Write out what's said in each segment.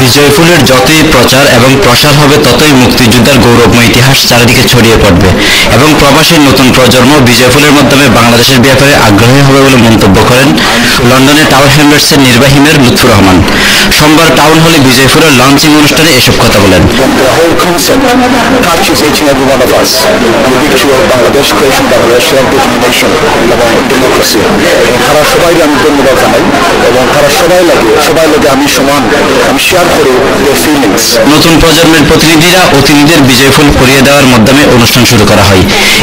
বিজয় ফুলের যতই প্রচার এবং প্রসার হবে ততই মুক্তিযোদ্ধার গৌরবময় ইতিহাস চারিদিকে ছড়িয়ে পড়বে এবং প্রবাসীর নতুন প্রজন্ম বিজয় ফুলের মাধ্যমে বাংলাদেশের ব্যাপারে আগ্রহী হবে বলে মন্তব্য করেন লন্ডনের টাওয়ার হ্যামলেটসের নির্বাহী মেয়র লুৎফুর রহমান। সোমবার টাউন হলে বিজয় ফুলের লঞ্চিং অনুষ্ঠানে এসব কথা বলেন। তারা সবাই আমি ধন্যবাদ জানাই এবং তারা সবাই লাগে আমি সমান, আমি শেয়ার করি ফিলিংস। নতুন প্রজন্মের প্রতিনিধিরা অতিথিদের বিজয় ফুল পরিয়ে দেওয়ার মাধ্যমে অনুষ্ঠান শুরু করা হয়।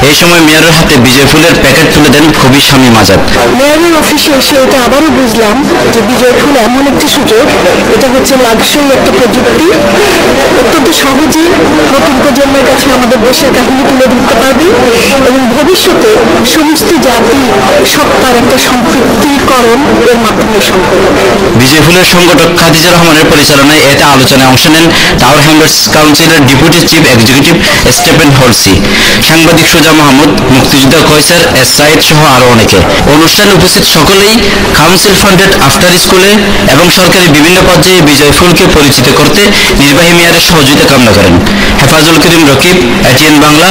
এই সময় মেয়রের হাতে বিজয় ফুলের প্যাকেট তুলে দেন কবি শামীম আজাদ। মেয়রের অফিসে এসে এটা আবারও বুঝলাম যে বিজয় ফুল এমন একটি সুযোগ, এটা হচ্ছে লাক্সারি একটা প্রযুক্তি, অত্যন্ত সহজে নতুন প্রজন্মের কাছে আমাদের দেশের কাহিনী তুলে ধরতে পারবে এবং ভবিষ্যতে সমস্ত জাতি সত্তার একটা সম্পৃক্তিকরণ এর মাধ্যমে সম্ভব। বিজয় ফুলের সংগঠক খাদিজা রহমানের পরিচালনায় এতে আলোচনায় অংশ নেন টাওয়ার হ্যামলেটস কাউন্সিলের ডেপুটি চিফ এক্সিকিউটিভ স্টেফেন হলসি, সাংবাদিক সুজা মাহমুদ, মুক্তিযোদ্ধা কয়সার এস সাইদ সহ আরও অনেকে। অনুষ্ঠানে উপস্থিত সকলেই কাউন্সিল ফান্ডেড আফটার স্কুলে এবং সরকারি বিভিন্ন পর্যায়ে বিজয় ফুলকে পরিচিত করতে নির্বাহী মেয়রের সহযোগিতা কামনা করেন। হেফাজুল করিম রকিব, এটিএন বাংলা।